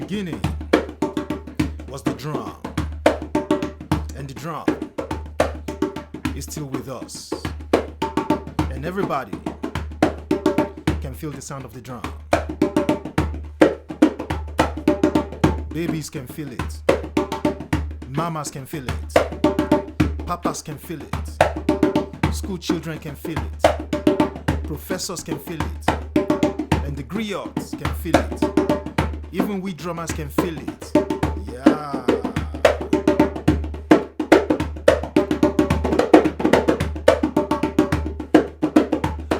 beginning was the drum. And the drum is still with us. And everybody can feel the sound of the drum. Babies can feel it. Mamas can feel it. Papas can feel it. School children can feel it. Professors can feel it. And the griots can feel it. Even we drummers can feel it. Yeah.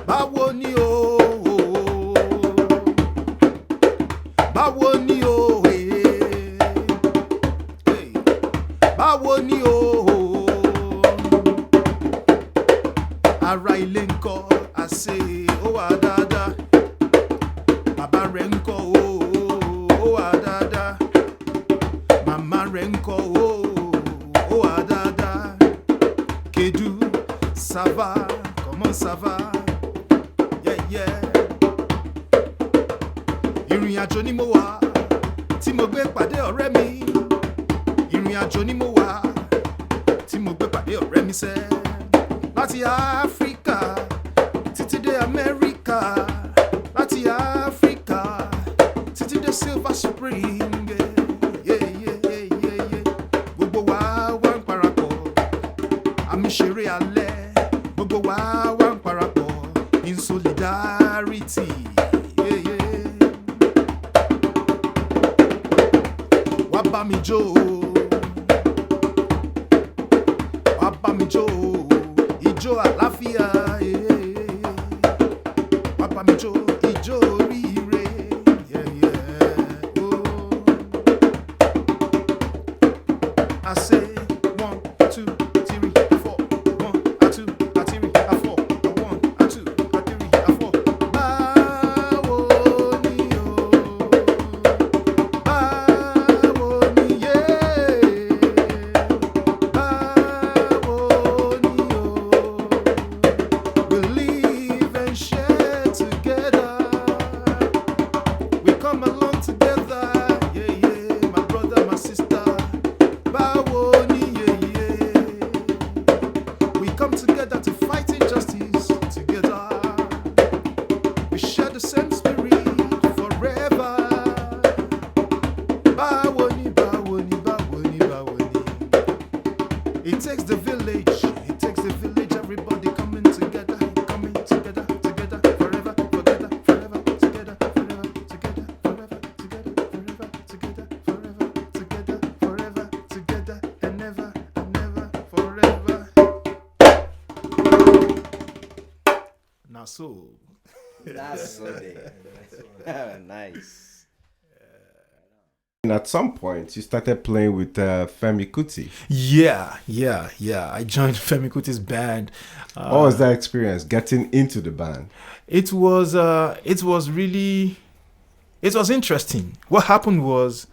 Báwo ni o? Báwo ni o? Hey. Báwo ni o? Ara ilé ńkọ́, I say, ó wà dáadáa. Bàbá rẹ̀ ńkọ́, ó wà dáadáa. Màmá rẹ̀ ńkọ́, ó wà dáadáa. Kedu, ça va? Comment ça va? Yeah, yeah. Ìrìn àjò ni mo wà, tí mo gbé pàdé ọ̀rẹ́ mi. Ìrìn àjò ni mo wà, tí mo gbé pàdé ọ̀rẹ́ mi sẹ́. Láti Áfíríkà títí dé Amẹ́ríkà, láti Áfíríkà títí dé Silver Spring. Yeah, yeah, yeah, yeah, yeah. Gbogbo wa wá ń parapọ̀, àmì ṣeré alẹ́. Gbogbo wa wá ń parapọ̀ in solidarity. Yeah, yeah. Wá bá mi jó, wá bá mi jó. Ijó àlàáfíà, wá bá mi jó, ijó oríire, yeah, yeah, oh. I say 1, 2, 3, 4. 1, 2, 3, 4. 1, 2, 3, 4. Báwo ni o? Báwo ni yé? Báwo ni o? We live and share together. We come along together. Yeah, yeah, my brother, my sister. Báwo ni yeah. We come together to fight injustice together. We share the same spirit forever. Báwo ni, báwo ni, báwo ni, báwo ni. It takes the village. It takes the village. Everybody coming together, together, forever, together, forever, together, forever, together, forever, together, forever, together, and never, forever. Now so. That's so there. Nice. And at some point, you started playing with Femi Kuti. Yeah. I joined Femi Kuti's band. What was that experience, getting into the band? It was interesting. What happened was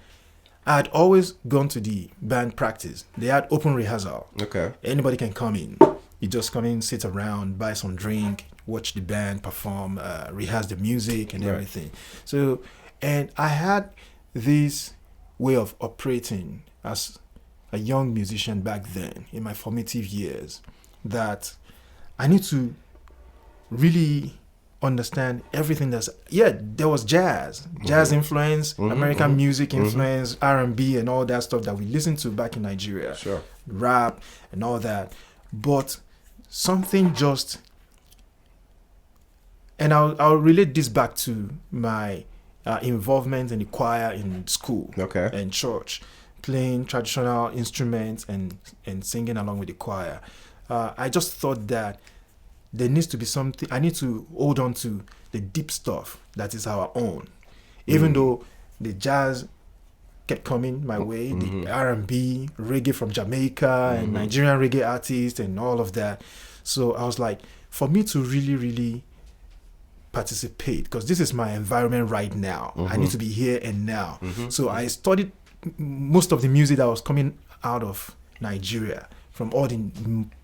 I had always gone to the band practice. They had open rehearsal. Okay. Anybody can come in. You just come in, sit around, buy some drink, watch the band perform, rehearse the music and Right. everything. So, and I had this way of operating as a young musician back then in my formative years that I need to really understand everything there was jazz influence, American music influence, R&B and all that stuff that we listened to back in Nigeria, Sure. rap and all that, but something just, and I'll relate this back to my involvement in the choir in school, Okay. and church, playing traditional instruments and singing along with the choir. I just thought that there needs to be something. I need to hold on to the deep stuff that is our own, even though the jazz kept coming my way, the R&B, reggae from Jamaica, and Nigerian reggae artists and all of that. So I was like, for me to really, really participate, because this is my environment right now. I need to be here and now. So I studied most of the music that was coming out of Nigeria from all the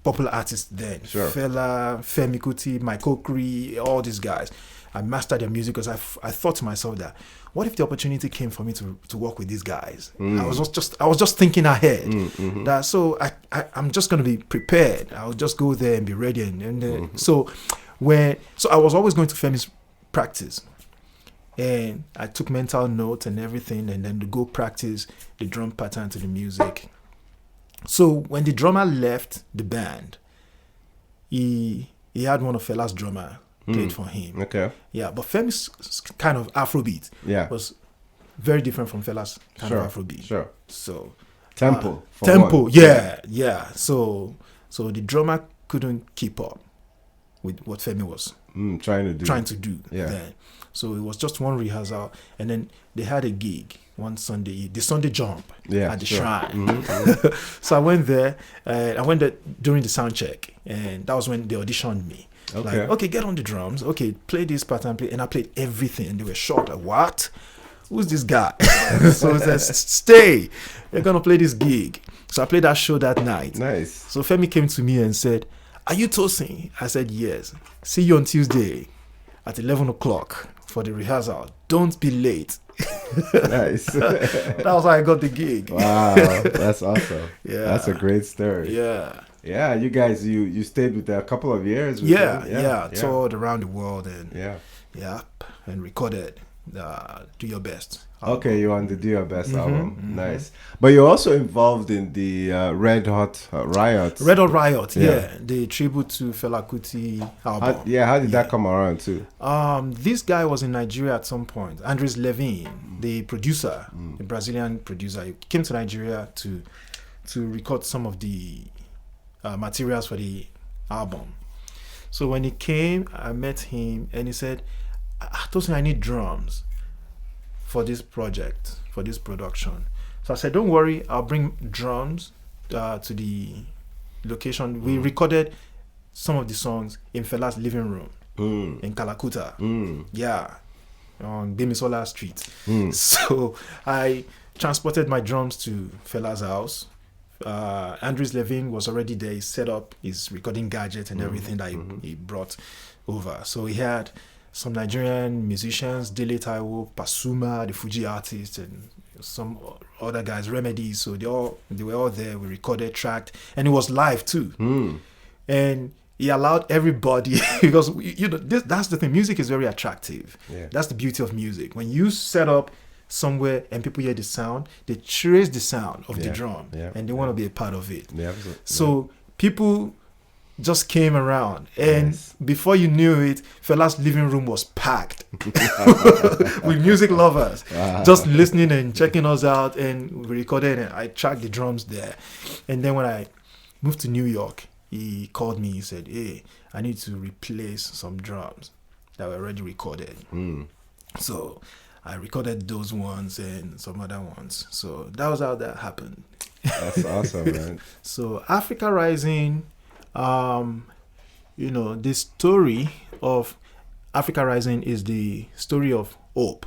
popular artists then. Sure. Fela, Femi Kuti, Mike Okri, all these guys. I mastered their music because I thought to myself that what if the opportunity came for me to work with these guys? I was just thinking ahead. That so I'm just gonna be prepared. I'll just go there and be ready. So I was always going to Femi's practice, and I took mental notes and everything, and then to go practice the drum pattern to the music. So when the drummer left the band, he had one of Fela's drummer played for him. Okay. Yeah, but Femi's kind of Afrobeat was very different from Fela's kind of Afrobeat. Sure. So tempo. Yeah. So the drummer couldn't keep up with what Femi was trying to do then. So it was just one rehearsal, and then they had a gig one Sunday, the Sunday Jump at the Shrine. So I went there. I went there during the sound check, and that was when they auditioned me. Okay. Like, okay, get on the drums. Okay, play this pattern, and I played everything. And they were shocked. Like, what? Who's this guy? So it says, stay. You're gonna play this gig. So I played that show that night. Nice. So Femi came to me and said, "Are you Tosin?" I said, "Yes. See you on Tuesday at 11 o'clock for the rehearsal. Don't be late." Nice. That was how I got the gig. Wow, that's awesome. Yeah. That's a great story. Yeah. Yeah, you guys, you stayed with a couple of years. With Yeah, them? yeah. Toured around the world and and recorded Do Your Best. Okay, you're on the Do Your Best album. Nice. But you're also involved in the Red Hot Riot. Red Hot Riot, the tribute to Fela Kuti album. How did that come around too? This guy was in Nigeria at some point. Andres Levine, the producer, the Brazilian producer, he came to Nigeria to record some of the materials for the album. So when he came, I met him, and he said, "Tosin, I need drums for this project, for this production." So I said, "Don't worry, I'll bring drums to the location." We recorded some of the songs in Fela's living room in Kalakuta. On Bemisola Street. So I transported my drums to Fela's house. Andres Levine was already there. He set up his recording gadget and everything that he brought over. So he had some Nigerian musicians, Dele Taiwo, Pasuma, the Fuji artist, and some other guys, Remedy. So they were all there. We recorded, tracked, and it was live too. And he allowed everybody because that's the thing. Music is very attractive. Yeah. That's the beauty of music. When you set up somewhere and people hear the sound, they trace the sound of the drum and they want to be a part of it. So people just came around, and before you knew it, Fela's living room was packed with music lovers just listening and checking us out, and we recorded, and I tracked the drums there. And then when I moved to New York, he called me. He said, "Hey, I need to replace some drums that were already recorded." So I recorded those ones and some other ones. So that was how that happened. That's awesome, man. So Africa Rising, the story of Africa Rising is the story of hope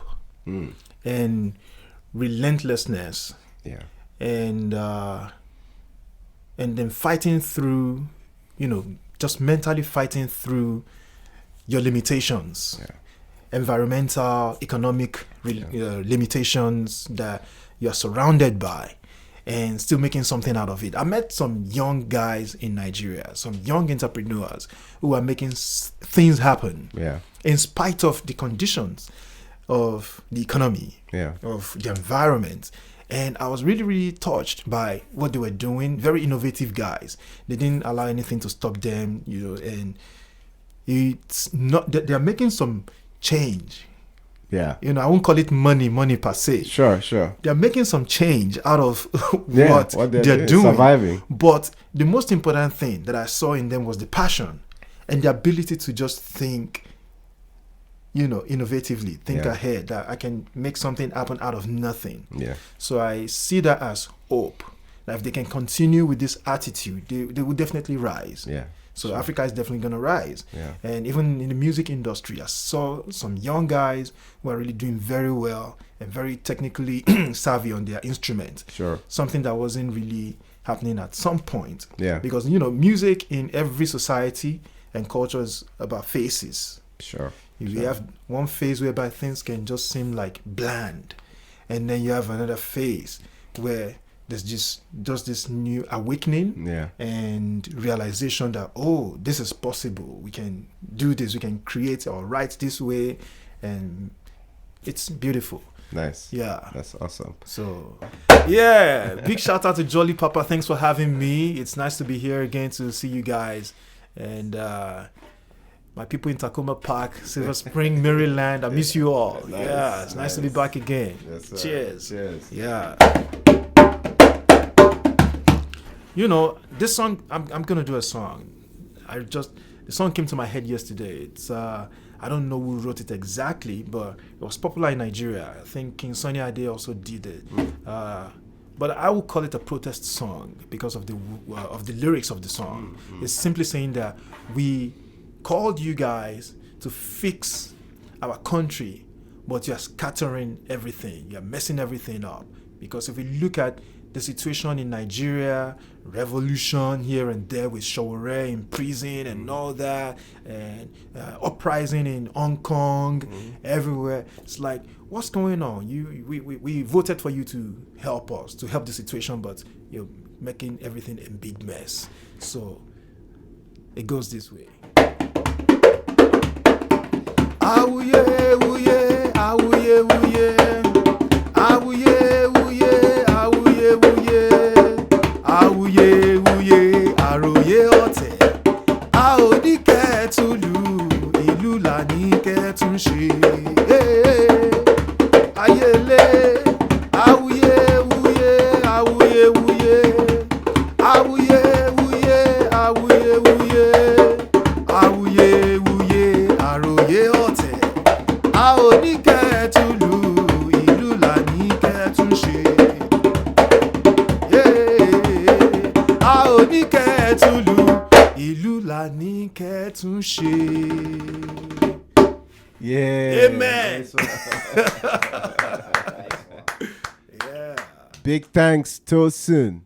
and relentlessness. And then fighting through, just mentally fighting through your limitations. Environmental, economic limitations that you're surrounded by, and still making something out of it. I met some young guys in Nigeria, some young entrepreneurs who are making things happen in spite of the conditions of the economy, of the environment. And I was really, really touched by what they were doing. Very innovative guys. They didn't allow anything to stop them, and it's not that they're making some change. I won't call it money per se. Sure. They're making some change out of what they're doing. Surviving. But the most important thing that I saw in them was the passion and the ability to just think, innovatively, think ahead, that I can make something happen out of nothing. So I see that as hope. That if they can continue with this attitude, they will definitely rise. So Africa is definitely going to rise. And even in the music industry, I saw some young guys who are really doing very well and very technically savvy on their instrument. Something that wasn't really happening at some point. Because, music in every society and culture is about faces. You have one phase whereby things can just seem like bland, and then you have another phase where there's just this new awakening and realization that, oh, this is possible. We can do this. We can create or write this way, and it's beautiful. Nice. Yeah. That's awesome. So, yeah, big shout out to Jolly Papa. Thanks for having me. It's nice to be here again to see you guys. And my people in Tacoma Park, Silver Spring, Maryland, I miss you all. Nice, yeah, it's nice to be back again. Yes, sir. Cheers. Cheers. Yeah. You know, this song, I'm going to do a song. The song came to my head yesterday. It's, I don't know who wrote it exactly, but it was popular in Nigeria. I think King Sunny Ade also did it. But I would call it a protest song because of the lyrics of the song. It's simply saying that we called you guys to fix our country, but you're scattering everything. You're messing everything up. Because if we look at the situation in Nigeria, revolution here and there with Shawore in prison and all that, and uprising in Hong Kong, everywhere. It's like, what's going on? We voted for you to help us, to help the situation, but you're making everything a big mess. So it goes this way. Awuye, wuye, awuye, wuye, awuye, wuye, awuye, wuye, awuye, wuye, àròyé ọ̀tẹ̀. A ò ní kẹ́ẹ̀tùlù, ìlú là ní kẹ́ẹ̀tún ṣe. Ayélé, awuye, wuye, awuye, wuye, awuye, wuye, awuye, wuye, awuye, wuye, àròyé ọ̀tẹ̀. A ò ní kẹ́ẹ̀tùlù, ìlú là ní kẹ́ẹ̀tún ṣe. A ò ní kẹ́ẹ̀tùlù, ìlú là ní kẹ́ẹ̀tún ṣe. Yeah. Amen. Nice one. Nice one. Yeah. Big thanks, Tosin.